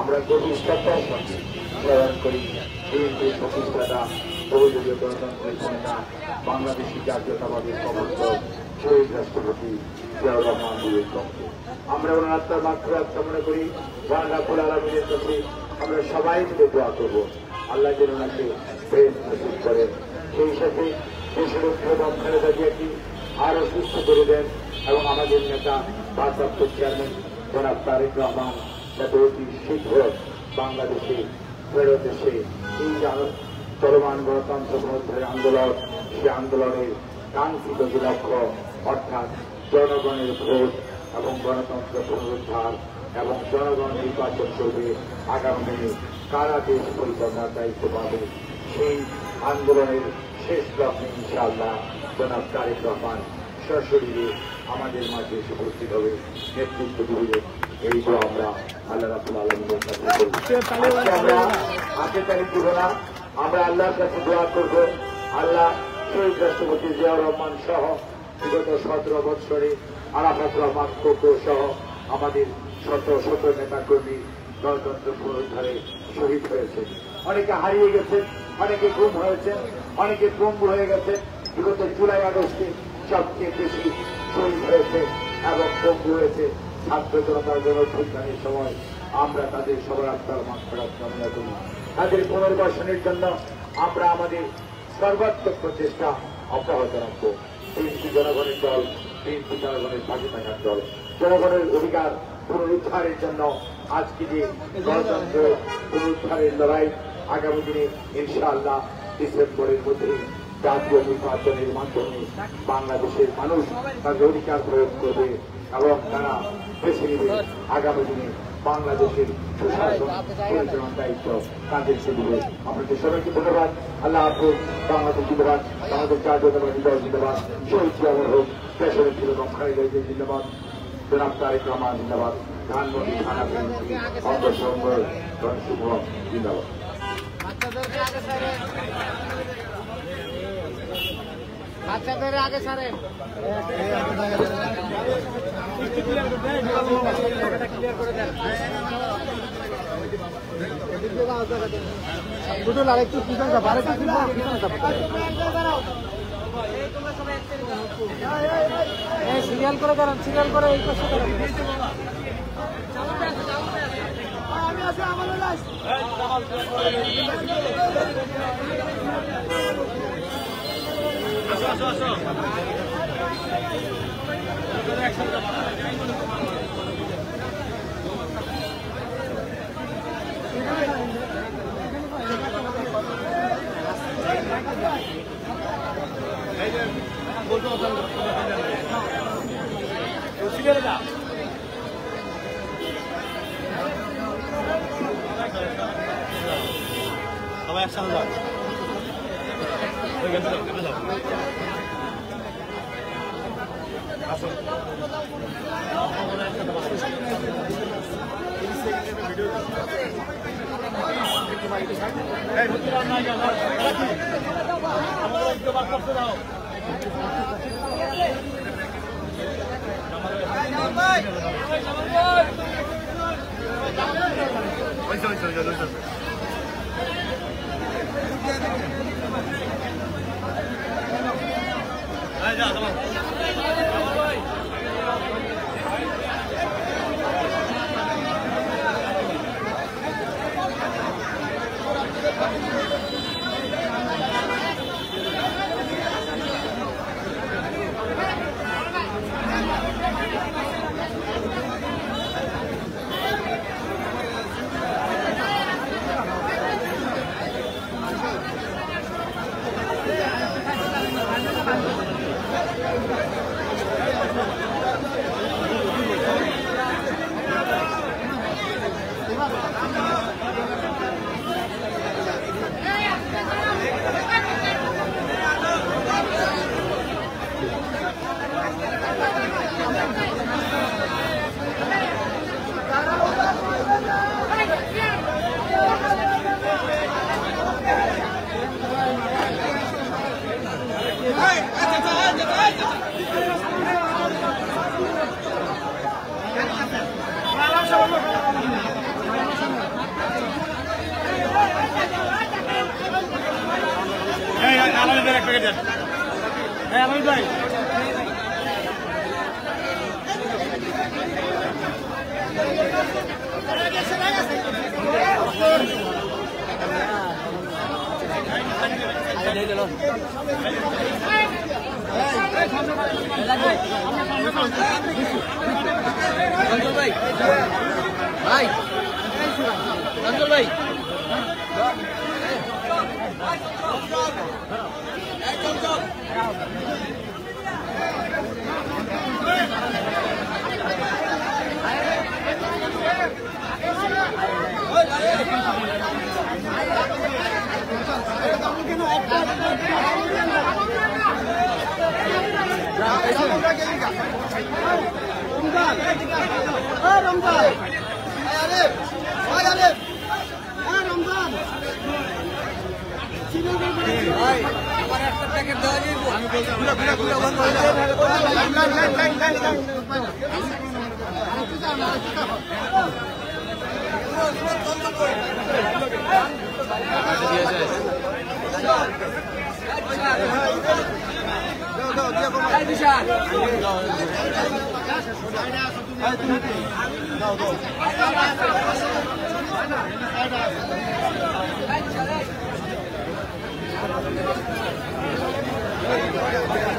আমরা গভীর শ্রদ্ধা প্রদান করি বিএনপির প্রতিষ্ঠাতা বহুদলীয় গণতান্ত্রিক নেতা বাংলাদেশি জাতীয়তাবাদী প্রবর্তক শহীদ রাষ্ট্রপতি জিয়াউর রহমান বীরের পক্ষে আমরা ওনার আত্মার মাগফিরাত কামনা করি। মহান রাব্বুল আলামিনের কাছে আমরা সবাই মিলে দোয়া করব আল্লাহ যেন ওনাকে প্রেম নসিব করেন, সেই সাথে দেশের প্রধান খালেদা জিয়াকে আরো সুস্থ করে দেন এবং আমাদের নেতা ভারপ্রাপ্ত চেয়ারম্যান জনাব তারেক রহমান যাতে অতি শীঘ্র বাংলাদেশে ফেরত এসে এই চলমান গণতন্ত্র পুনরুদ্ধারের আন্দোলন, সে আন্দোলনের কাঙ্ক্ষিত যে লক্ষ্য অর্থাৎ জনগণের ভোট এবং গণতন্ত্র পুনরুদ্ধার এবং জনগণ নির্বাচন করবে আগামী দিনে কারা দেশ পরিচালনার দায়িত্ব পাবে, সেই আন্দোলনের শেষ লক্ষ্যে ইনশাআল্লাহ জনাব তারেক রহমান সশরীরে আমাদের মাঝে এসে উপস্থিত হবে, নেতৃত্ব দিবে। এই তো আমরা আল্লাহ রাব্বুল আলামিনের কাছে আমরা হাতে তালি দিব না, আমরা আল্লাহর কাছে দোয়া করব আল্লাহ শহীদ রাষ্ট্রপতি জিয়াউর রহমান সহ বিগত 17 বৎসরে আরাফাত রহমান কোকো সহ আমাদের শত শত নেতাকর্মী গণতন্ত্র পুনরুদ্ধারে শহীদ হয়েছে। অনেকে হারিয়ে গেছে, অনেকে গুম হয়েছে, অনেকে পঙ্গু হয়ে গেছে। বিগত জুলাই আগস্টে সবচেয়ে বেশি শহীদ হয়েছে এবং পঙ্গু হয়েছে ছাত্র জনতার গণঅভ্যুত্থানের সময়। আমরা তাদের সবার আত্মার মাগফিরাত কামনা করি। তাদের পুনর্বাসনের জন্য আমরা আমাদের সর্বাত্মক প্রচেষ্টা অব্যাহত রাখব। বিএনপি জনগণের দল, বিএনপি জনগণের পাশে থাকার দল। জনগণের অধিকার পুনরুদ্ধারের জন্য আজকে যে গণতন্ত্র পুনরুদ্ধারের লড়াই, আগামী দিনে ইনশাআল্লাহ ডিসেম্বরের মধ্যে জাতীয় নির্বাচনের মাধ্যমে বাংলাদেশের মানুষ তাদের অধিকার প্রয়োগ করবে এবং তারা বেছে নেবে আগামী দিনে বাংলাদেশের সুশাসন পরিচালনার দায়িত্ব তাদেরকে দিবে। আপনাদের সবাইকে ধন্যবাদ। আল্লাহ হাফেজ। বাংলাদেশ জিন্দাবাদ, বাংলাদেশ জাতীয়তাবাদী দল জিন্দাবাদ, শহীদ জিয়াউর রহমান, দেশের বেগম খালেদা জিয়া জিন্দাবাদ, জনাব তারেক রহমান জিন্দাবাদ, ধানমন্ডি থানা বিএনপি অঙ্গসংঘ শুভ জিন্দাবাদ। বাচ্চাদের আগে ছাড়েন। আরেকটু পিছনে যাবো, আরেকটু পিছনে যাবো। সিরিয়াল করে দাঁড়ান, সিরিয়াল করে এই পাশে দাঁড়ান। আমি আছি আমাদের সবাই একসাথে যাও। ভাই রঞ্জল ভাই Hey,